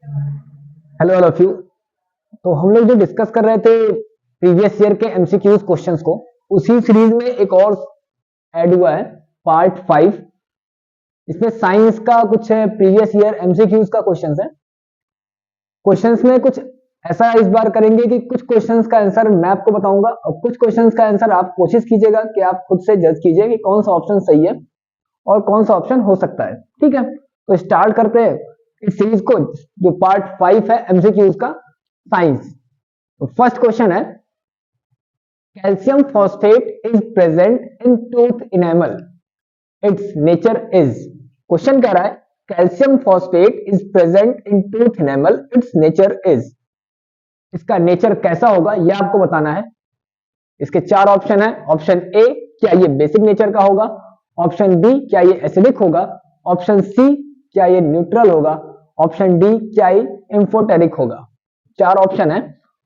Hello all of you. तो हम लोग जो डिस्कस कर रहे थे प्रीवियस ईयर के एमसीक्यूज क्वेश्चंस को, उसी सीरीज में एक और ऐड हुआ है, पार्ट 5। इसमें साइंस का कुछ प्रीवियस ईयर एमसीक्यूज का क्वेश्चंस है। क्वेश्चंस में कुछ ऐसा इस बार करेंगे कि कुछ क्वेश्चंस का आंसर मैं आपको बताऊंगा और कुछ क्वेश्चंस का आंसर आप कोशिश कीजिएगा कि आप खुद से जज कीजिए कि कौन सा ऑप्शन सही है और कौन सा ऑप्शन हो सकता है। ठीक है, तो स्टार्ट करते हैं इस सीरीज को, जो पार्ट 5 है एमसीक्यूज का, साइंस। तो फर्स्ट क्वेश्चन है, calcium phosphate is present in tooth enamel, it's nature is. Question कह रहा है calcium phosphate is present in tooth enamel, it's nature is. इसका नेचर कैसा होगा यह आपको बताना है। इसके चार ऑप्शन है। ऑप्शन ए, क्या ये बेसिक नेचर का होगा। ऑप्शन बी, क्या ये एसिडिक होगा। ऑप्शन सी, क्या ये न्यूट्रल होगा। ऑप्शन डी, क्या ये एम्फोटेरिक होगा। चार ऑप्शन है।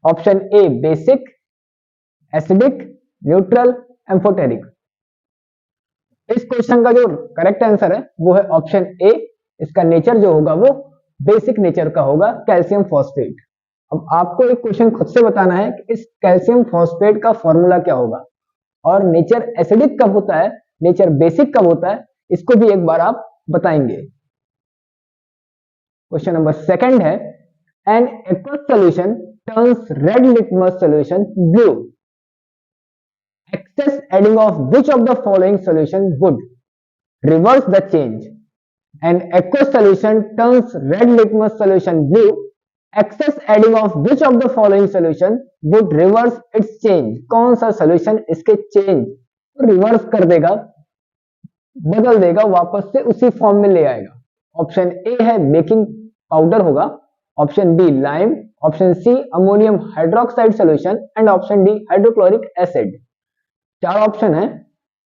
Option A basic, acidic, neutral, amphoteric. इस क्वेश्चन का जो करेक्ट आंसर है वो है ऑप्शन ए। इसका नेचर जो होगा वो बेसिक नेचर का होगा, कैल्शियम फॉस्फेट। अब आपको एक क्वेश्चन खुद से बताना है कि इस कैल्शियम फॉस्फेट का फॉर्मूला क्या होगा और नेचर एसिडिक कब होता है, नेचर बेसिक कब होता है, इसको भी एक बार आप बताएंगे। क्वेश्चन नंबर सेकंड है, N aqueous solution turns red litmus solution blue, excess adding of which of the following solution would reverse the change? An aqueous solution turns red litmus solution blue, excess adding of which of the following solution would reverse its change? कौन सा solution इसके change reverse कर देगा, बदल देगा, वापस से उसी फॉर्म में ले आएगा। ऑप्शन ए है बेकिंग पाउडर होगा। Option B lime. Option C ammonium hydroxide solution and option D hydrochloric acid. चार ऑप्शन है,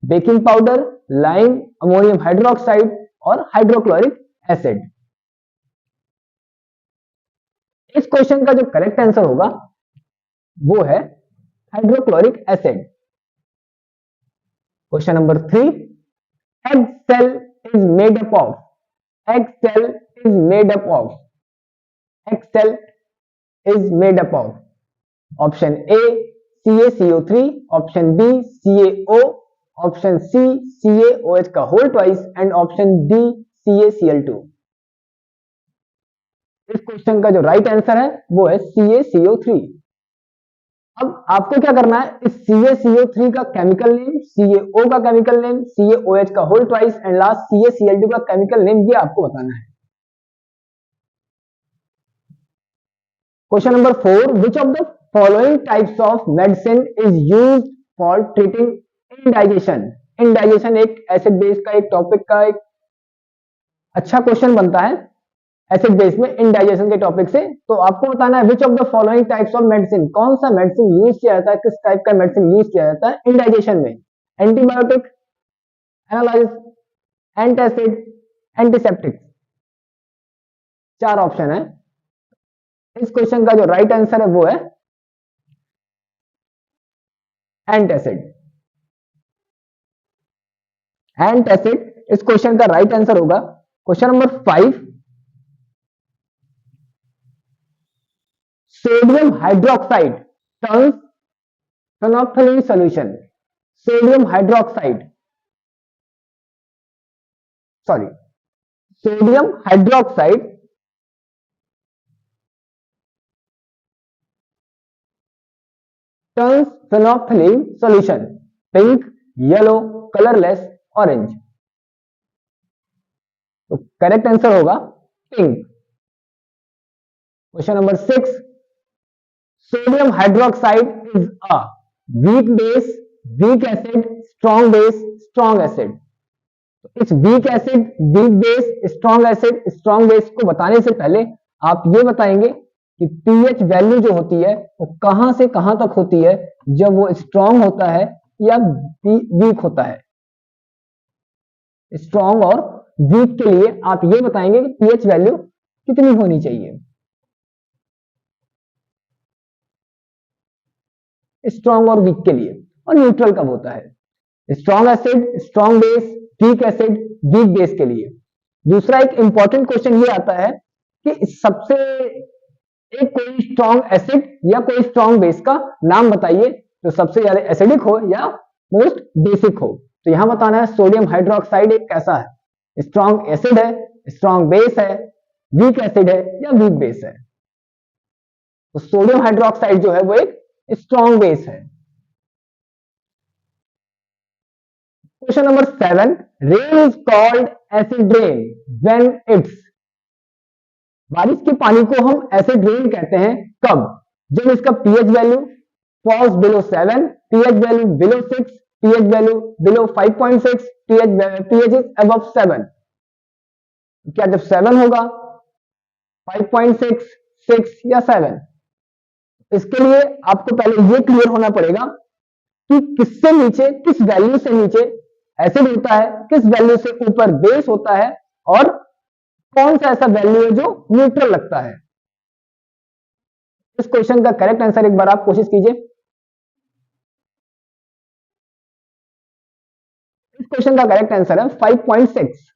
baking powder, lime, ammonium hydroxide और हाइड्रोक्लोरिक एसिड। इस क्वेश्चन का जो करेक्ट आंसर होगा वो है hydrochloric acid. Question number 3, egg cell is made up of, egg cell is made up of, egg cell is made up of. Option A CaCO3, option B CaO, option C CaOH का whole twice and option D CaCl2। इस question का जो right answer है वो है CaCO3। अब आपको क्या करना है, इस CaCO3 का केमिकल नेम, CaO का केमिकल नेम, CaOH का whole twice and last CaCl2 का केमिकल नेम, ये आपको बताना है। Question number 4, which of the following types of medicine is used for treating indigestion? indigestion एक एसिड बेस का एक टॉपिक का एक अच्छा क्वेश्चन बनता है एसिड बेस में इंडाइजेशन के टॉपिक से। तो आपको बताना है विच of the following types of medicine, कौन सा मेडिसिन यूज किया जाता है, किस टाइप का मेडिसिन यूज किया जाता है इंडाइजेशन में। Antibiotic, analyse, antacid, antiseptic. चार ऑप्शन है। इस क्वेश्चन का जो राइट आंसर है वो है एंटासिड। एंटासिड इस क्वेश्चन का राइट आंसर होगा। Question number 5, sodium hydroxide turns phenolphthalein solution, sodium hydroxide, sorry, sodium hydroxide turns phenolphthalein solution pink, yellow, colourless, orange. तो करेक्ट आंसर होगा pink. Question number 6, sodium hydroxide is a weak base, weak acid, strong base, strong acid. इस weak acid, weak base, strong acid, strong base को बताने से पहले आप ये बताएंगे कि पीएच वैल्यू जो होती है वो कहां से कहां तक होती है जब वो स्ट्रॉन्ग होता है या वीक होता है। स्ट्रॉन्ग और वीक के लिए आप ये बताएंगे कि पीएच वैल्यू कितनी होनी चाहिए। स्ट्रॉन्ग और वीक के लिए, और न्यूट्रल कब होता है। Strong acid, strong base, weak acid, weak base के लिए। दूसरा एक इंपॉर्टेंट क्वेश्चन ये आता है कि सबसे एक कोई स्ट्रॉन्ग एसिड या कोई स्ट्रॉन्ग बेस का नाम बताइए जो सबसे ज्यादा एसिडिक हो या मोस्ट बेसिक हो। तो यहां बताना है सोडियम हाइड्रोक्साइड एक कैसा है, स्ट्रॉन्ग एसिड है, स्ट्रॉन्ग बेस है, वीक एसिड है या वीक बेस है। तो सोडियम हाइड्रोक्साइड जो है वो एक स्ट्रॉन्ग बेस है। Question number 7, rain is called acid rain when it's, बारिश के पानी को हम एसिड रेन कहते हैं कब, जब इसका pH value falls below 7, pH value below 6, pH value below 5.6, pH is above 7। क्या जब 7 होगा, 5.6, 6 या 7? इसके लिए आपको पहले ये क्लियर होना पड़ेगा कि किससे नीचे, किस वैल्यू से नीचे एसिड होता है, किस वैल्यू से ऊपर बेस होता है, और कौन सा ऐसा वैल्यू है जो न्यूट्रल लगता है। इस क्वेश्चन का करेक्ट आंसर एक बार आप कोशिश कीजिए। इस क्वेश्चन का करेक्ट आंसर है 5.6।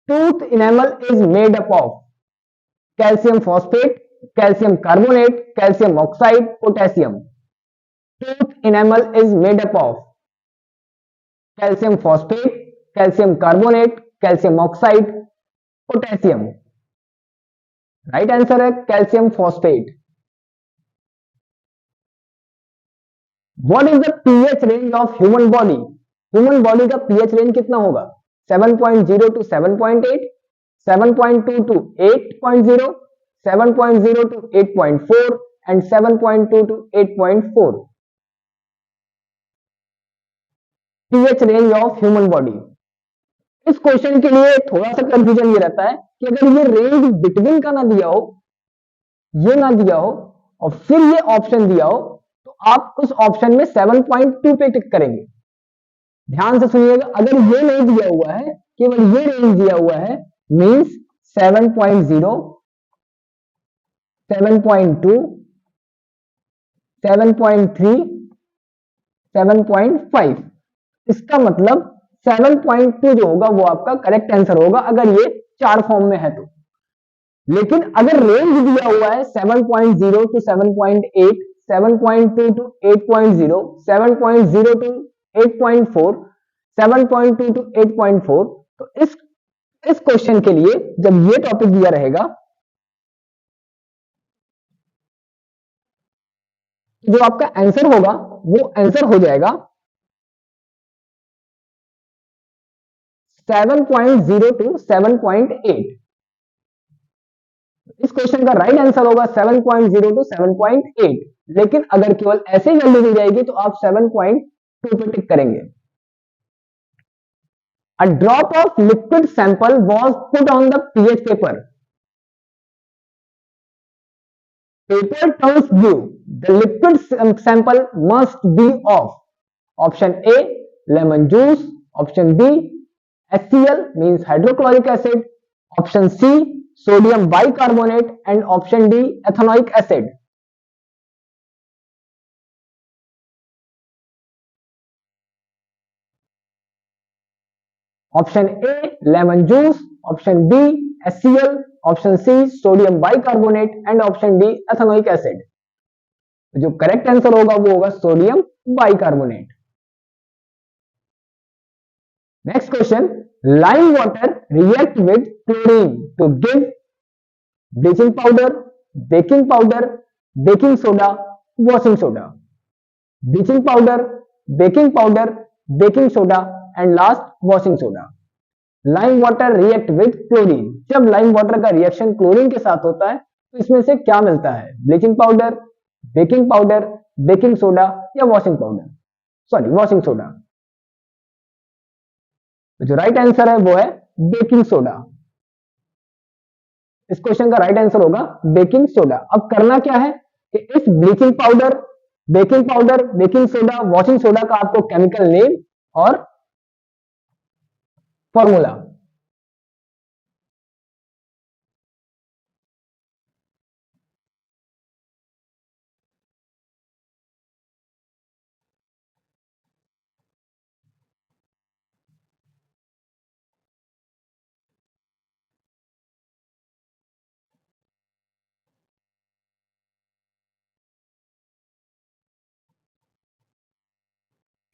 Tooth enamel is made up of calcium phosphate, calcium carbonate, calcium oxide, potassium. Tooth enamel is made up of calcium phosphate, calcium carbonate, calcium oxide, potassium. Right answer है calcium phosphate. What is the pH range of human body, human body का pH range कितना होगा, 7.0 to 7.8, 7.2 to 8.0, 7.0 to 8.4 and 7.2 to 8.4। PH range of human body. इस question के लिए थोड़ा सा confusion ये रहता है कि अगर ये रेंज बिटवीन का ना दिया हो, ये ना दिया हो और फिर ये ऑप्शन दिया हो, तो आप उस ऑप्शन में 7.2 पे टिक करेंगे। ध्यान से सुनिएगा, अगर ये नहीं दिया हुआ है, केवल ये रेंज दिया हुआ है, मींस 7.0, 7.2, 7.3, 7.5, इसका मतलब 7.2 जो होगा वो आपका करेक्ट आंसर होगा अगर ये चार फॉर्म में है तो। लेकिन अगर रेंज दिया हुआ है 7.0 टू 7.8, 7.2 टू 8.0, 7.0 टू 8.4, 7.2 टू 8.4, तो इस क्वेश्चन के लिए जब ये टॉपिक दिया रहेगा, जो आपका आंसर होगा वो आंसर हो जाएगा 7.0 टू 7.8। इस क्वेश्चन का राइट आंसर होगा 7.0 टू 7.8। लेकिन अगर केवल ऐसे वैल्यू दी जाएगी तो आप 7.2 पे टिक करेंगे। A drop of liquid sample was put on the pH paper. Paper turns blue. The liquid sample must be of option A lemon juice, option B HCl means hydrochloric acid, option C sodium bicarbonate and option D ethanoic acid. Option A lemon juice, option B HCl, option C sodium bicarbonate and option D ethanoic acid. जो correct answer होगा वो होगा sodium bicarbonate. Next question, lime water react with chlorine to give bleaching powder, baking powder, baking soda, washing soda. Bleaching powder, baking powder, baking soda and last washing soda. Lime water react with chlorine, जब lime water का reaction chlorine के साथ होता है तो इसमें से क्या मिलता है, bleaching powder, baking powder, baking soda या washing powder, sorry washing soda. तो जो राइट आंसर है वो है बेकिंग सोडा। इस क्वेश्चन का राइट आंसर होगा बेकिंग सोडा। अब करना क्या है कि इस bleaching powder, baking powder, baking soda, washing soda का आपको केमिकल नेम और फॉर्मूला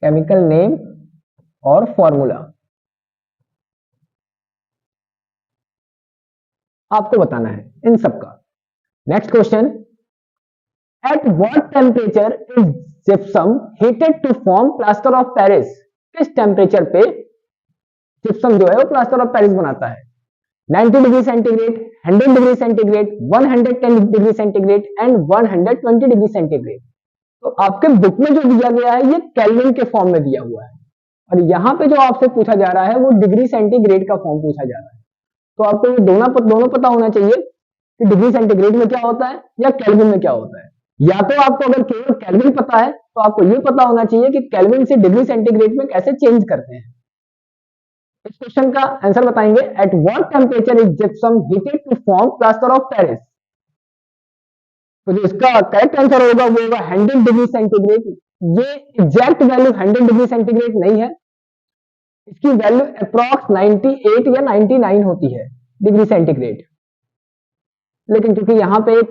केमिकल नेम और फॉर्मूला आपको बताना है इन सब का। Next question, at what temperature is gypsum heated to form plaster of Paris? किस टेम्परेचर पे जिप्सम जो है वो प्लास्टर ऑफ पेरिस बनाता है? 90 degree centigrade, 100 degree centigrade, 110 degree centigrade and 120 degree centigrade. तो आपके बुक में जो दिया गया है ये केल्विन के फॉर्म में दिया हुआ है, और यहाँ पे जो आपसे पूछा जा रहा है वो डिग्री सेंटीग्रेड का फॉर्म पूछा जा रहा है। तो आपको ये दोनों पता होना चाहिए कि डिग्री सेंटीग्रेड में क्या होता है या केल्विन में क्या होता है। या तो आपको अगर केवल केल्विन पता है तो आपको ये पता होना चाहिए कि केल्विन से डिग्री सेंटीग्रेड में कैसे चेंज करते हैं। इस क्वेश्चन का आंसर बताएंगे, at what temperature is gypsum heated to form plaster of Paris? तो जो इसका करेक्ट आंसर होगा वो होगा 100 डिग्री सेंटीग्रेड। ये एग्जैक्ट वैल्यू 100 डिग्री सेंटीग्रेड नहीं है, इसकी वैल्यू अप्रॉक्स 98 या 99 होती है डिग्री सेंटीग्रेड। लेकिन क्योंकि यहां पे एक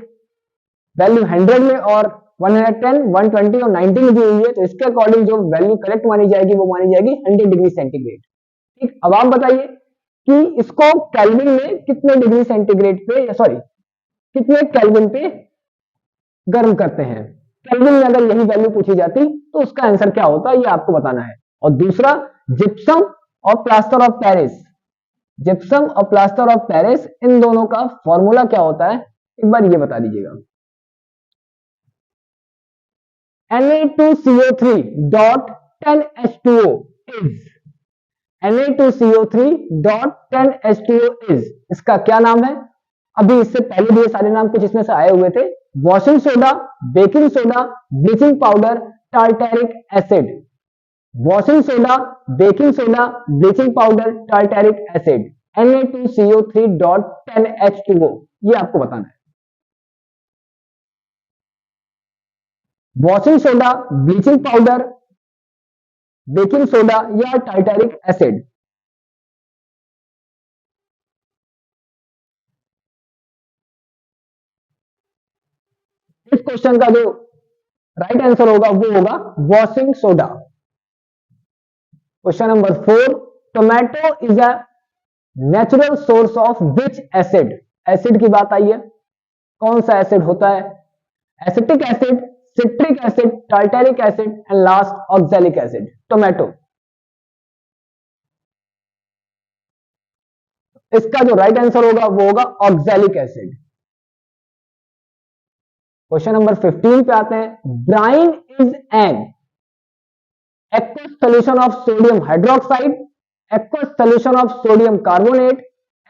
वैल्यू 100 में और 110, 120 और 90 में दी हुई है, तो इसके अकॉर्डिंग जो वैल्यू करेक्ट मानी जाएगी वो मानी जाएगी 100 डिग्री सेंटीग्रेड। ठीक, अब आप बताइए कि इसको केल्विन में कितने डिग्री सेंटीग्रेड पे, सॉरी कितने केल्विन पे गर्म करते हैं? केल्विन में अगर यही वैल्यू पूछी जाती तो उसका आंसर क्या होता है ये आपको बताना है। और दूसरा, जिप्सम और प्लास्टर ऑफ पेरिस, जिप्सम और प्लास्टर ऑफ पेरिस इन दोनों का फॉर्मूला क्या होता है एक बार ये बता दीजिएगा। Na2CO3 dot 10H2O is, Na2CO3 dot 10H2O is, इसका क्या नाम है? अभी इससे पहले भी ये सारे नाम कुछ इसमें से आए हुए थे, washing soda, baking soda, bleaching powder, tartaric acid. Washing soda, baking soda, bleaching powder, tartaric acid, Na2CO3 dot 10H2O, ये आपको बताना है। Washing soda, bleaching powder, baking soda या टार्टेरिक एसिड? इस क्वेश्चन का जो राइट आंसर होगा वो होगा washing soda. Question number 4, tomato is a natural source of which acid? Acid की बात आई है, कौन सा एसिड होता है? Acetic acid, citric acid, tartaric acid and last oxalic acid. Tomato, इसका जो राइट आंसर होगा वो होगा ऑक्सैलिक एसिड। क्वेश्चन नंबर 15 पे आते हैं, brine is an aqueous solution of sodium hydroxide, aqueous solution of sodium carbonate,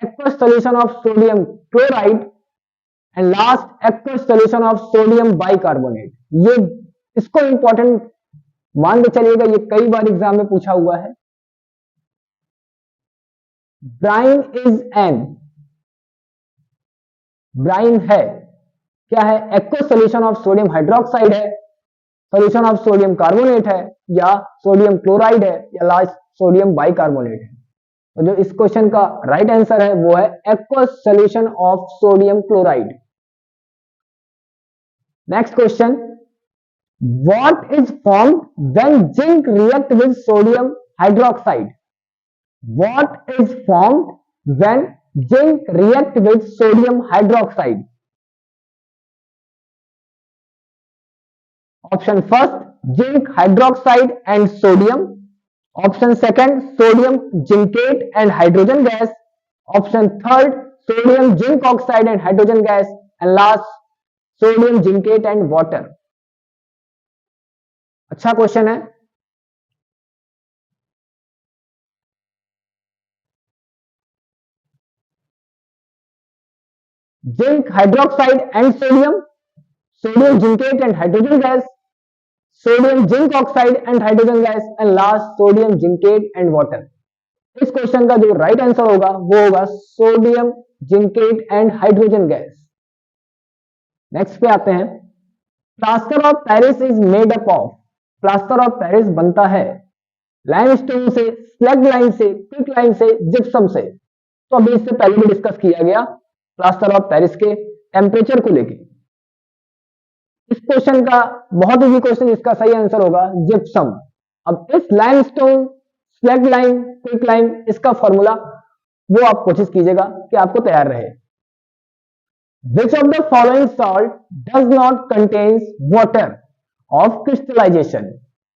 aqueous solution of sodium chloride and last aqueous solution of sodium bicarbonate। ये इसको important मान के चलिएगा, ये कई बार एग्जाम में पूछा हुआ है। ब्राइन इज एन, ब्राइन है क्या है? Aqueous solution of sodium hydroxide है, सोल्यूशन ऑफ सोडियम कार्बोनेट है, या सोडियम क्लोराइड है, या लास्ट सोडियम बाइकार्बोनेट है। तो जो इस क्वेश्चन का राइट आंसर है वो है aqueous solution of sodium chloride. Next question, what is formed when zinc react with sodium hydroxide? What is formed when zinc react with sodium hydroxide? Option first, zinc hydroxide and sodium. Option second, sodium zincate and hydrogen gas. Option third, sodium zinc oxide and hydrogen gas and last sodium zincate and water. अच्छा question है। Zinc hydroxide and sodium, sodium zincate and hydrogen gas, sodium zinc oxide and hydrogen gas and last sodium zincate and water. इस question का जो right answer होगा वो होगा sodium zincate and hydrogen gas. Next पे आते हैं, plaster of Paris is made up of. Plaster of Paris बनता है लाइमस्टोन से, स्लैग लाइन से, क्विक लाइन से, जिप्सम से। तो अभी इससे पहले भी डिस्कस किया गया प्लास्टर ऑफ पेरिस के टेम्परेचर को लेके। इस क्वेश्चन का बहुत इजी क्वेश्चन, इसका सही आंसर होगा जिप्सम। अब इस limestone slag lime quick lime इसका फॉर्मूला वो आप कोशिश कीजिएगा कि आपको तैयार रहे। Which of the following salt does not contains water of crystallization?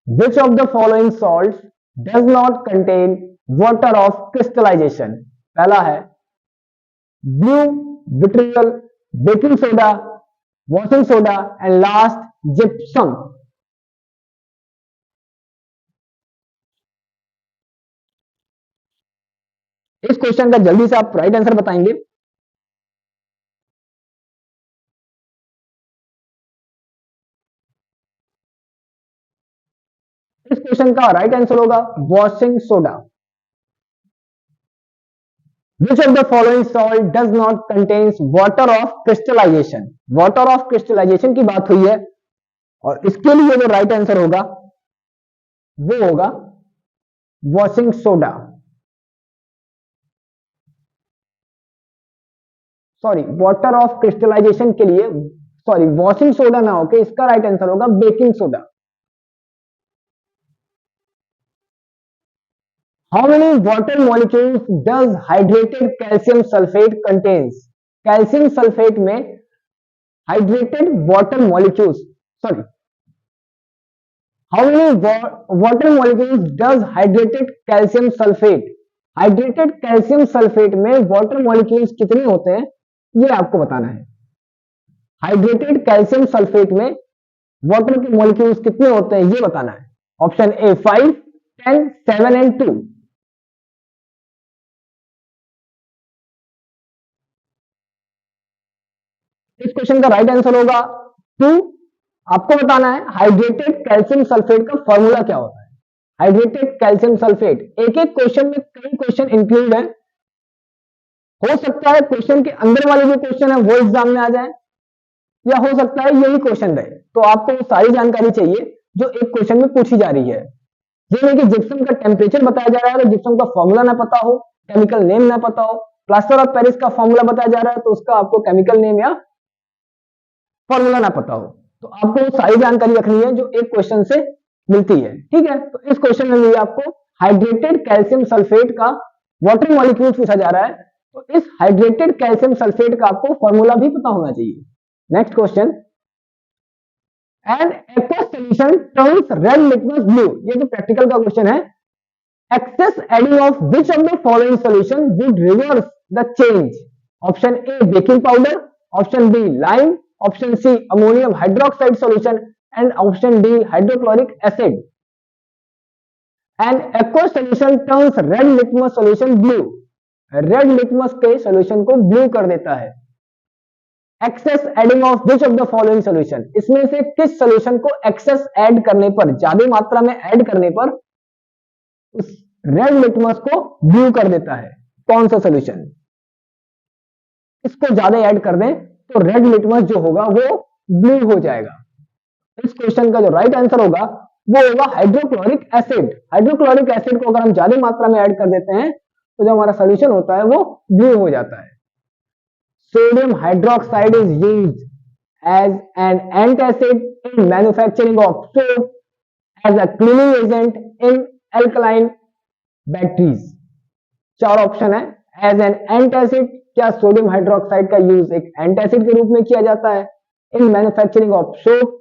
Which of the following salts does not contain water of crystallization? पहला है blue vitriol, baking soda, washing soda and last gypsum. इस question का जल्दी से आप right answer बताएंगे। इस question का राइट आंसर होगा washing soda. Which of the following salt does not contains water of crystallization? Water of crystallization की बात हुई है और इसके लिए जो राइट आंसर होगा वो होगा washing soda. Sorry, water of crystallization के लिए सॉरी वॉशिंग सोडा ना होके इसका राइट आंसर होगा baking soda. How many water molecules does hydrated calcium sulfate contains? Calcium sulfate में hydrated water molecules, sorry, how many water molecules does hydrated calcium sulfate? Hydrated calcium sulfate में water molecules कितने होते हैं ये आपको बताना है। Hydrated calcium sulfate में water के molecules कितने होते हैं ये बताना है। Option A 5, 10, 7 and 2। इस क्वेश्चन का राइट आंसर होगा 2। आपको बताना है हाइड्रेटेड कैल्शियम सल्फेट का फॉर्मूला क्या होता है। हाइड्रेटेड कैल्शियम सल्फेट, एक एक क्वेश्चन में कई क्वेश्चन इंक्लूड है। हो सकता है क्वेश्चन के अंदर वाले जो क्वेश्चन है वो एग्जाम में आ जाए या हो सकता है यही क्वेश्चन रहे। तो आपको वो सारी जानकारी चाहिए जो एक क्वेश्चन में पूछी जा रही है। ये नहीं कि जिप्सम का टेम्परेचर बताया जा रहा है तो जिप्सम का फॉर्मूला ना पता हो, केमिकल नेम ना पता हो। प्लास्टर ऑफ पेरिस का फॉर्मूला बताया जा रहा है तो उसका आपको केमिकल नेम या फॉर्मूला ना पता हो। तो आपको वो सारी जानकारी रखनी है जो एक क्वेश्चन से मिलती है। ठीक है, तो इस क्वेश्चन में भी आपको हाइड्रेटेड कैल्शियम सल्फेट का वाटर मॉलिक्यूल पूछा जा रहा है तो इस हाइड्रेटेड कैल्शियम सल्फेट का आपको फॉर्मूला भी पता होना चाहिए। Next question, an aqueous solution turns red litmus blue. ये तो प्रैक्टिकल का क्वेश्चन है। Excess adding of which of the following solution would reverse the change? Option A baking powder, option B lime, option C ammonium hydroxide solution and option D hydrochloric acid. An aqueous solution turns red litmus solution blue. Red litmus के solution को blue कर देता है। Excess adding of which of the following solution, इसमें से किस solution को access add करने पर, ज्यादा मात्रा में ऐड करने पर उस रेड लिटमस को ब्लू कर देता है? कौन सा सॉल्यूशन? इसको ज्यादा ऐड कर दें तो रेड लिटमस जो होगा वो ब्लू हो जाएगा। इस क्वेश्चन का जो राइट आंसर होगा वो होगा हाइड्रोक्लोरिक एसिड। हाइड्रोक्लोरिक एसिड को अगर हम ज्यादा मात्रा में ऐड कर देते हैं तो जो हमारा सॉल्यूशन होता है वो ब्लू हो जाता है। Sodium hydroxide is used as an antacid in manufacturing of soap, as a cleaning agent in alkaline batteries. चार ऑप्शन है। एज एन एंटासिड, क्या सोडियम हाइड्रोक्साइड का यूज एक एंटासिड के रूप में किया जाता है? In manufacturing of soap,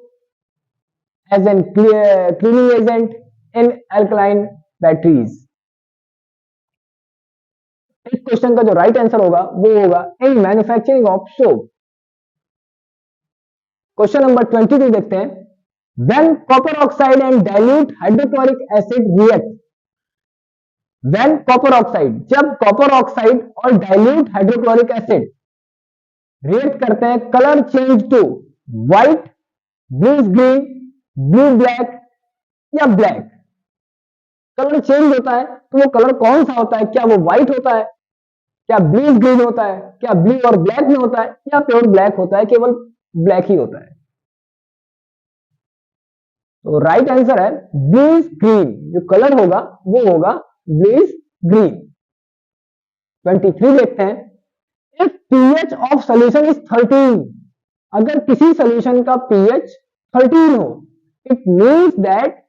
as an cleaning agent in alkaline batteries. इस क्वेश्चन का जो राइट आंसर होगा वो होगा in manufacturing of soap. Question number 22 देखते हैं। When copper oxide and dilute hydrochloric acid react. When copper oxide, जब copper oxide और डाइल्यूट हाइड्रोक्लोरिक एसिड रिएक्ट करते हैं, colour change to white, blue green, blue black या black. Colour change होता है तो वो कलर कौन सा होता है? क्या वो व्हाइट होता है, क्या ब्लू ग्रीन होता है, क्या ब्लू और ब्लैक में होता है, या प्योर ब्लैक होता है, केवल ब्लैक ही होता है? तो राइट आंसर है ब्लू ग्रीन। जो कलर होगा वो होगा ब्लू ग्रीन। 23 देखते हैं। If pH of solution is 13, अगर किसी सॉल्यूशन का पीएच 13 हो, it means that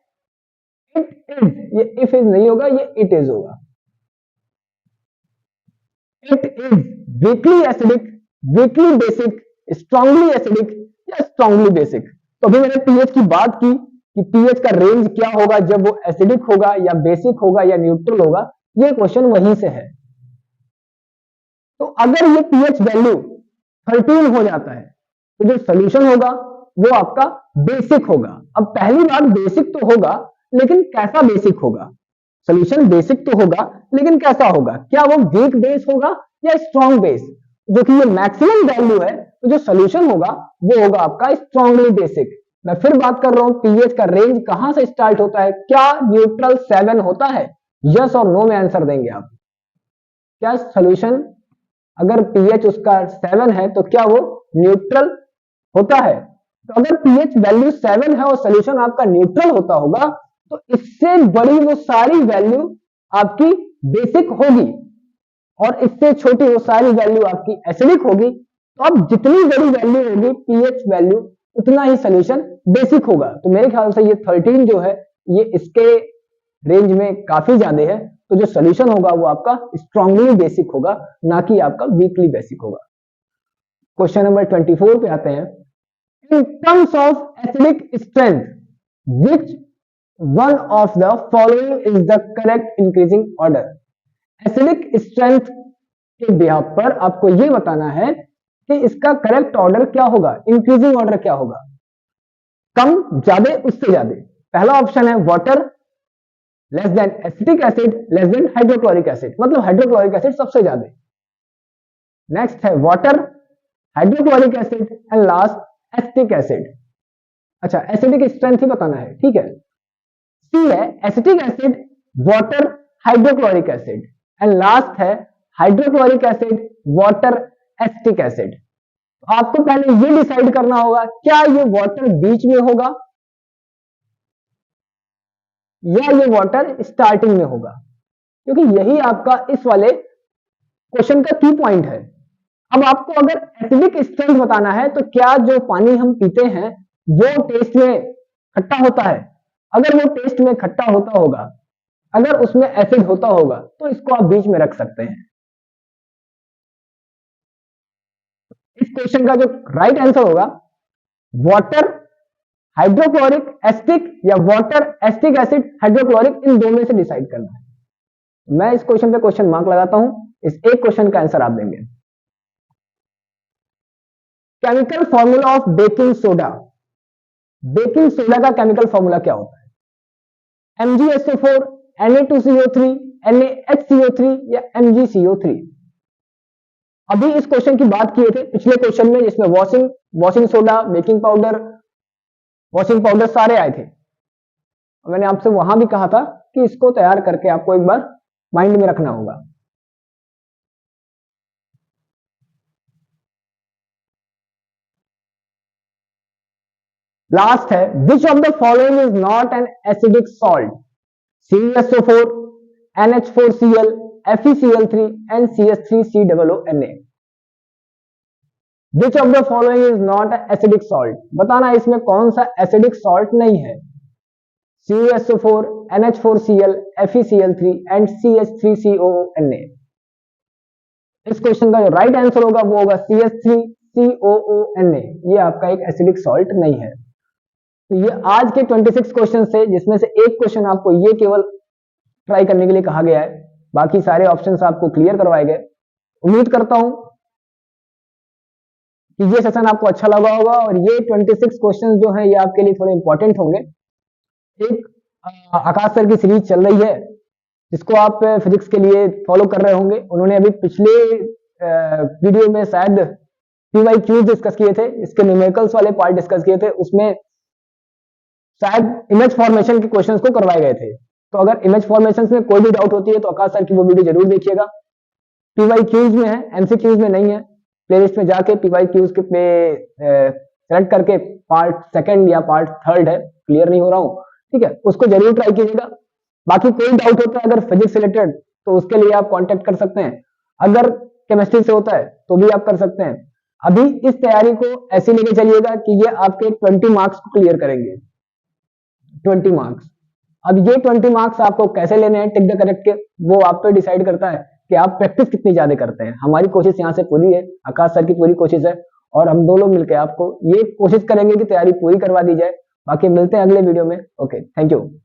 it is, ये इफ इज नहीं होगा, ये इट इज होगा। It is weakly acidic, weekly basic, strongly acidic या स्ट्रांगली बेसिक। तो अभी मैंने पीएच की बात की कि पीएच का रेंज क्या होगा जब वो एसिडिक होगा या बेसिक होगा या न्यूट्रल होगा, ये क्वेश्चन वहीं से है। तो अगर ये पीएच वैल्यू 13 हो जाता है तो जो सोल्यूशन होगा वो आपका बेसिक होगा। अब पहली बात, बेसिक तो होगा लेकिन कैसा बेसिक होगा? सोल्यूशन बेसिक तो होगा लेकिन कैसा होगा? क्या वो वीक बेस होगा या स्ट्रॉन्ग बेस? जो कि ये मैक्सिमम वैल्यू है, तो जो सोल्यूशन होगा वो होगा आपका स्ट्रॉन्गली बेसिक। मैं फिर बात कर रहा हूं, पीएच का रेंज कहां से स्टार्ट होता है? क्या न्यूट्रल 7 होता है? यस और नो में आंसर देंगे आप। क्या सोल्यूशन अगर पीएच उसका 7 है तो क्या वो न्यूट्रल होता है? तो अगर पीएच वैल्यू 7 है और सोल्यूशन आपका न्यूट्रल होता होगा तो इससे बड़ी वो सारी वैल्यू आपकी बेसिक होगी और इससे छोटी वो सारी वैल्यू आपकी एसिडिक होगी। तो अब जितनी बड़ी वैल्यू होगी पीएच वैल्यू, उतना ही सोल्यूशन बेसिक होगा। तो मेरे ख्याल से ये 13 जो है ये इसके रेंज में काफी ज्यादा है, तो जो सोल्यूशन होगा वो आपका स्ट्रांगली बेसिक होगा, ना कि आपका वीकली बेसिक होगा। क्वेश्चन नंबर 24 पे आते हैं। In terms of acidic strength which one of the following is the correct increasing order? Acidic strength के बिहाफ पर आपको यह बताना है कि इसका करेक्ट ऑर्डर क्या होगा, इंक्रीजिंग ऑर्डर क्या होगा। कम, ज्यादा, उससे ज्यादा। पहला ऑप्शन है water less than acetic acid less than hydrochloric acid, मतलब हाइड्रोक्लोरिक एसिड सबसे ज्यादा। नेक्स्ट है water, hydrochloric acid and last acetic acid. अच्छा, एसिडिक स्ट्रेंथ ही बताना है, ठीक है। सी है acetic acid, water, hydrochloric acid and last है hydrochloric acid, water, acetic acid. तो आपको पहले ये डिसाइड करना होगा क्या ये वाटर बीच में होगा या ये वाटर स्टार्टिंग में होगा, क्योंकि यही आपका इस वाले क्वेश्चन का की पॉइंट है। अब आपको अगर एसिडिक स्ट्रेंथ बताना है तो क्या जो पानी हम पीते हैं वो टेस्ट में खट्टा होता है? अगर वो टेस्ट में खट्टा होता होगा, अगर उसमें एसिड होता होगा, तो इसको आप बीच में रख सकते हैं। इस क्वेश्चन का जो राइट आंसर होगा वाटर, हाइड्रोक्लोरिक एसिटिक या वाटर एसिटिक एसिड हाइड्रोक्लोरिक, इन दो में से डिसाइड करना है। मैं इस क्वेश्चन पे क्वेश्चन मार्क लगाता हूं, इस एक क्वेश्चन का आंसर आप देंगे। Chemical formula of baking soda. Baking soda का केमिकल फॉर्मूला क्या होता है? MgSO4, Na2CO3, NaHCO3 या MgCO3? अभी इस क्वेश्चन की बात किए थे पिछले क्वेश्चन में, जिसमें washing soda, baking powder, washing powder सारे आए थे। मैंने आपसे वहां भी कहा था कि इसको तैयार करके आपको एक बार माइंड में रखना होगा। लास्ट है विच of the following is not an acidic salt? CuSO4, NH4Cl, FeCl3 and CH3COONA। Which of the following is not acidic salt? बताना इसमें कौन सा एसिडिक सॉल्ट नहीं है। CuSO4, NH4Cl, FeCl3 and CH3COONA। इस क्वेश्चन का जो राइट आंसर होगा वो होगा CH3COONA। ये आपका एक एसिडिक सॉल्ट नहीं है। तो ये आज के 26 क्वेश्चन से, जिसमें से एक क्वेश्चन आपको ये केवल ट्राई करने के लिए कहा गया है, बाकी सारे ऑप्शंस आपको क्लियर करवाए गए। उम्मीद करता हूं कि ये सेशन आपको अच्छा लगा होगा और ये 26 क्वेश्चन जो हैं ये आपके लिए थोड़े इंपॉर्टेंट होंगे। एक आकाश सर की सीरीज चल रही है जिसको आप फिजिक्स के लिए फॉलो कर रहे होंगे। उन्होंने अभी पिछले वीडियो में शायद PYQ डिस्कस किए थे, इसके न्यूमेरिकल्स वाले पार्ट डिस्कस किए थे, उसमें शायद इमेज फॉर्मेशन के क्वेश्चंस को करवाए गए थे। तो अगर इमेज फॉर्मेशन में कोई भी डाउट होती है तो आकाश सर की वो वीडियो जरूर देखिएगा। PYQs में है, MCQs में नहीं है। प्लेलिस्ट में जाके PYQs के पे सेलेक्ट करके पार्ट सेकंड या पार्ट थर्ड है, क्लियर नहीं हो रहा हूं, ठीक है, उसको जरूर ट्राई कीजिएगा। बाकी कोई डाउट होता है अगर फिजिक्स रिलेटेड तो उसके लिए आप कांटेक्ट कर सकते हैं। अगर केमिस्ट्री से होता है तो भी आप कर सकते हैं। अभी इस तैयारी को ऐसे लेके चलिएगा कि ये आपके 20 मार्क्स को क्लियर करेंगे। 20 मार्क्स अब ये 20 मार्क्स आपको कैसे लेने हैं टिक द करेक्ट के, वो आप पे डिसाइड करता है कि आप प्रैक्टिस कितनी ज्यादा करते हैं। हमारी कोशिश यहाँ से पूरी है, आकाश सर की पूरी कोशिश है, और हम दोनों मिलकर आपको ये कोशिश करेंगे कि तैयारी पूरी करवा दी जाए। बाकी मिलते हैं अगले वीडियो में। Okay, thank you.